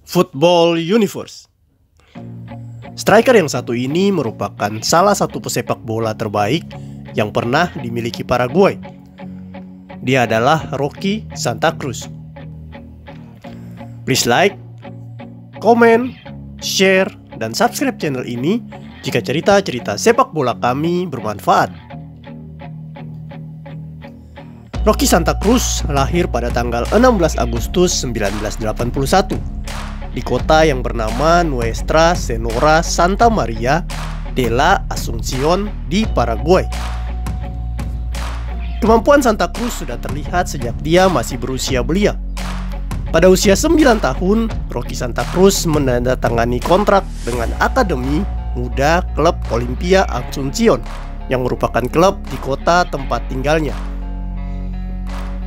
Football Universe. Striker yang satu ini merupakan salah satu pesepak bola terbaik yang pernah dimiliki Paraguay. Dia adalah Rocky Santa Cruz. Please like, comment, share, dan subscribe channel ini jika cerita-cerita sepak bola kami bermanfaat. Rocky Santa Cruz lahir pada tanggal 16 Agustus 1981 di kota yang bernama Nuestra Senora Santa Maria de la Asunción di Paraguay. Kemampuan Santa Cruz sudah terlihat sejak dia masih berusia belia. Pada usia 9 tahun, Rocky Santa Cruz menandatangani kontrak dengan Akademi Muda Klub Olimpia Asunción yang merupakan klub di kota tempat tinggalnya.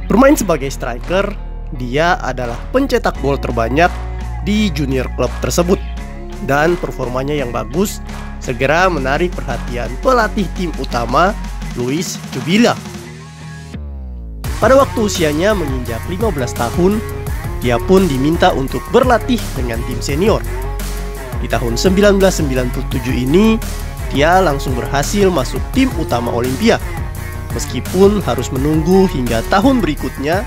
Bermain sebagai striker, dia adalah pencetak gol terbanyak di junior klub tersebut, dan performanya yang bagus segera menarik perhatian pelatih tim utama Luis Jubila. Pada waktu usianya menginjak 15 tahun, dia pun diminta untuk berlatih dengan tim senior. Di tahun 1997 ini, dia langsung berhasil masuk tim utama Olimpia, meskipun harus menunggu hingga tahun berikutnya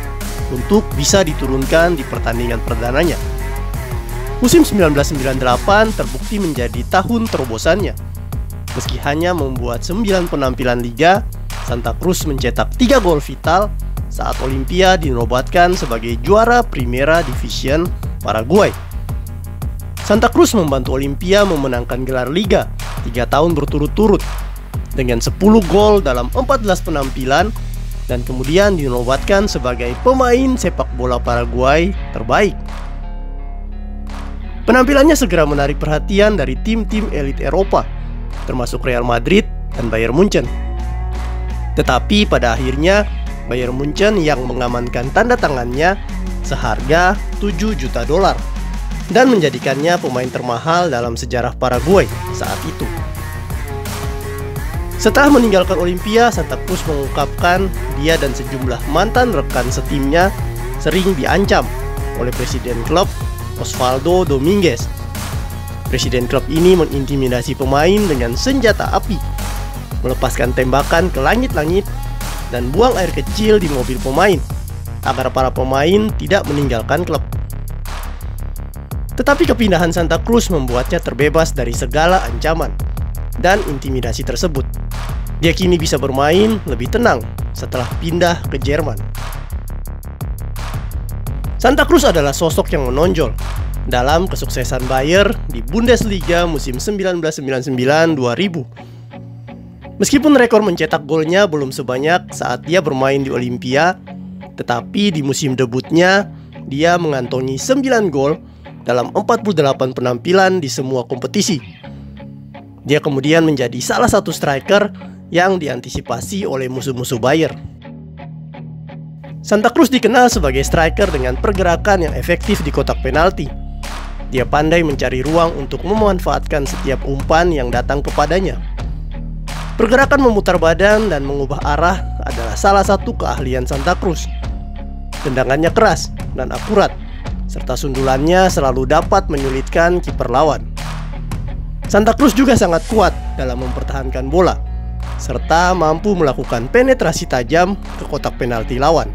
untuk bisa diturunkan di pertandingan perdananya. Musim 1998 terbukti menjadi tahun terobosannya. Meski hanya membuat 9 penampilan liga, Santa Cruz mencetak 3 gol vital saat Olimpia dinobatkan sebagai juara Primera Division Paraguay. Santa Cruz membantu Olimpia memenangkan gelar liga 3 tahun berturut-turut dengan 10 gol dalam 14 penampilan, dan kemudian dinobatkan sebagai pemain sepak bola Paraguay terbaik. Penampilannya segera menarik perhatian dari tim-tim elit Eropa, termasuk Real Madrid dan Bayern Munchen. Tetapi pada akhirnya Bayern Munchen yang mengamankan tanda tangannya seharga $7 juta dan menjadikannya pemain termahal dalam sejarah Paraguay saat itu. Setelah meninggalkan Olimpia, Santa Cruz mengungkapkan dia dan sejumlah mantan rekan setimnya sering diancam oleh presiden klub Osvaldo Dominguez. Presiden klub ini mengintimidasi pemain dengan senjata api, melepaskan tembakan ke langit-langit, dan buang air kecil di mobil pemain agar para pemain tidak meninggalkan klub. Tetapi kepindahan Santa Cruz membuatnya terbebas dari segala ancaman dan intimidasi tersebut. Dia kini bisa bermain lebih tenang setelah pindah ke Jerman. Santa Cruz adalah sosok yang menonjol dalam kesuksesan Bayer di Bundesliga musim 1999-2000. Meskipun rekor mencetak golnya belum sebanyak saat dia bermain di Olimpia, tetapi di musim debutnya dia mengantongi 9 gol dalam 48 penampilan di semua kompetisi. Dia kemudian menjadi salah satu striker yang diantisipasi oleh musuh-musuh Bayer. Santa Cruz dikenal sebagai striker dengan pergerakan yang efektif di kotak penalti. Dia pandai mencari ruang untuk memanfaatkan setiap umpan yang datang kepadanya. Pergerakan memutar badan dan mengubah arah adalah salah satu keahlian Santa Cruz. Tendangannya keras dan akurat, serta sundulannya selalu dapat menyulitkan kiper lawan. Santa Cruz juga sangat kuat dalam mempertahankan bola, serta mampu melakukan penetrasi tajam ke kotak penalti lawan.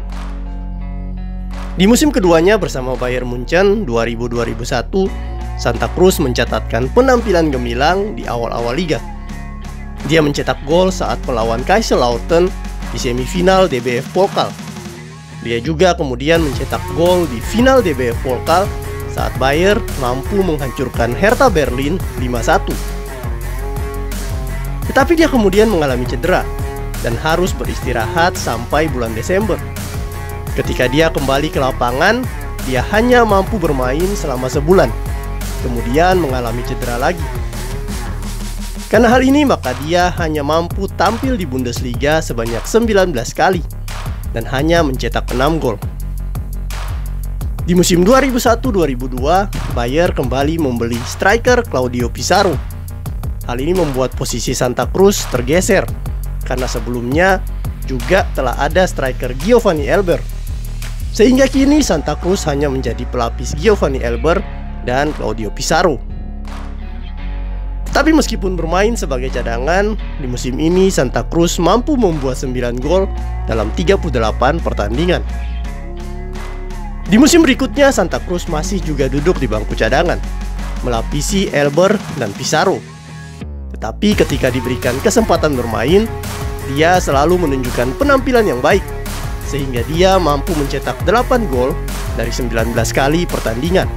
Di musim keduanya bersama Bayern Munchen 2000-2001, Santa Cruz mencatatkan penampilan gemilang di awal-awal liga. Dia mencetak gol saat melawan Kaiserslautern di semifinal DBF Pokal. Dia juga kemudian mencetak gol di final DBF Pokal saat Bayer mampu menghancurkan Hertha Berlin 5-1. Tetapi dia kemudian mengalami cedera dan harus beristirahat sampai bulan Desember. Ketika dia kembali ke lapangan, dia hanya mampu bermain selama sebulan, kemudian mengalami cedera lagi. Karena hal ini, maka dia hanya mampu tampil di Bundesliga sebanyak 19 kali dan hanya mencetak 6 gol. Di musim 2001-2002, Bayer kembali membeli striker Claudio Pizarro. Hal ini membuat posisi Santa Cruz tergeser, karena sebelumnya juga telah ada striker Giovanni Elber. Sehingga kini Santa Cruz hanya menjadi pelapis Giovanni Elber dan Claudio Pizarro. Tapi meskipun bermain sebagai cadangan, di musim ini Santa Cruz mampu membuat 9 gol dalam 38 pertandingan. Di musim berikutnya, Santa Cruz masih juga duduk di bangku cadangan, melapisi Elber dan Pizarro. Tetapi ketika diberikan kesempatan bermain, dia selalu menunjukkan penampilan yang baik, sehingga dia mampu mencetak 8 gol dari 19 kali pertandingan.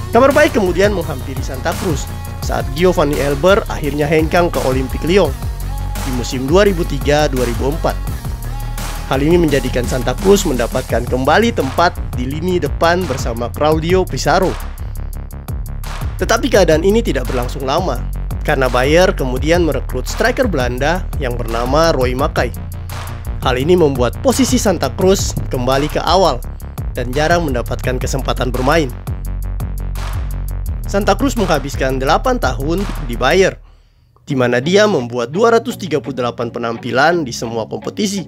Kabar baik kemudian menghampiri Santa Cruz saat Giovanni Elber akhirnya hengkang ke Olympique Lyon di musim 2003-2004. Hal ini menjadikan Santa Cruz mendapatkan kembali tempat di lini depan bersama Claudio Pizarro. Tetapi keadaan ini tidak berlangsung lama, karena Bayer kemudian merekrut striker Belanda yang bernama Roy Mackay. Hal ini membuat posisi Santa Cruz kembali ke awal dan jarang mendapatkan kesempatan bermain. Santa Cruz menghabiskan 8 tahun di Bayer, di mana dia membuat 238 penampilan di semua kompetisi,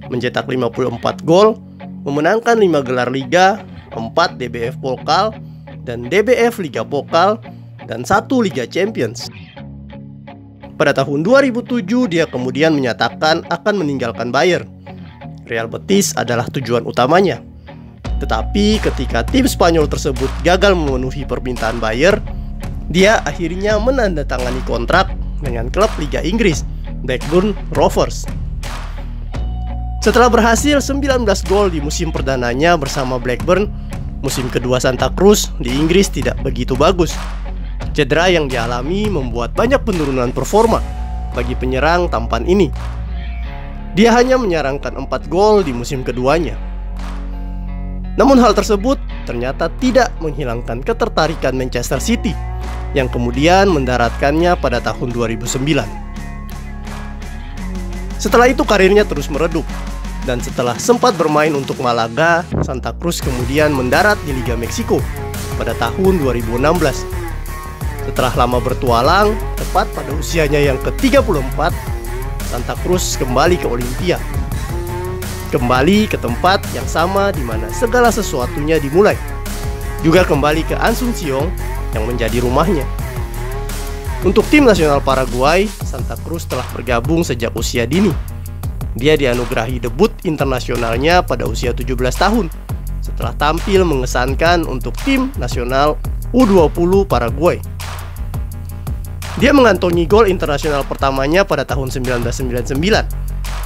mencetak 54 gol, memenangkan 5 gelar Liga, 4 DBF Pokal, dan DBF Liga Pokal, dan 1 Liga Champions. Pada tahun 2007 dia kemudian menyatakan akan meninggalkan Bayer. Real Betis adalah tujuan utamanya. Tetapi ketika tim Spanyol tersebut gagal memenuhi permintaan Bayer, dia akhirnya menandatangani kontrak dengan klub Liga Inggris, Blackburn Rovers. Setelah berhasil 19 gol di musim perdananya bersama Blackburn, musim kedua Santa Cruz di Inggris tidak begitu bagus. Cedera yang dialami membuat banyak penurunan performa bagi penyerang tampan ini. Dia hanya menyarangkan 4 gol di musim keduanya. Namun hal tersebut ternyata tidak menghilangkan ketertarikan Manchester City yang kemudian mendaratkannya pada tahun 2009. Setelah itu karirnya terus meredup, dan setelah sempat bermain untuk Malaga, Santa Cruz kemudian mendarat di Liga Meksiko pada tahun 2016. Setelah lama bertualang, tepat pada usianya yang ke-34, Santa Cruz kembali ke Olimpia. Kembali ke tempat yang sama di mana segala sesuatunya dimulai. Juga kembali ke Asunción yang menjadi rumahnya. Untuk tim nasional Paraguay, Santa Cruz telah bergabung sejak usia dini. Dia dianugerahi debut internasionalnya pada usia 17 tahun setelah tampil mengesankan untuk tim nasional U20 Paraguay. Dia mengantongi gol internasional pertamanya pada tahun 1999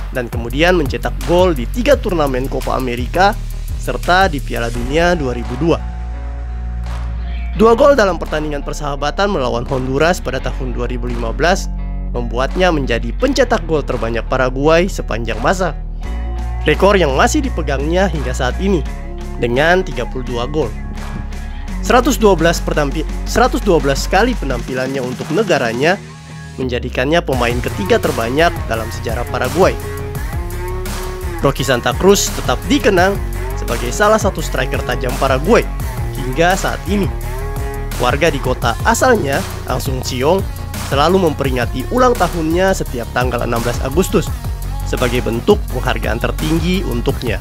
dan kemudian mencetak gol di 3 turnamen Copa America serta di Piala Dunia 2002. 2 gol dalam pertandingan persahabatan melawan Honduras pada tahun 2015 membuatnya menjadi pencetak gol terbanyak Paraguay sepanjang masa. Rekor yang masih dipegangnya hingga saat ini dengan 32 gol. 112 kali penampilannya untuk negaranya menjadikannya pemain ketiga terbanyak dalam sejarah Paraguay. Rocky Santa Cruz tetap dikenang sebagai salah satu striker tajam Paraguay hingga saat ini. Warga di kota asalnya, Asunción, selalu memperingati ulang tahunnya setiap tanggal 16 Agustus sebagai bentuk penghargaan tertinggi untuknya.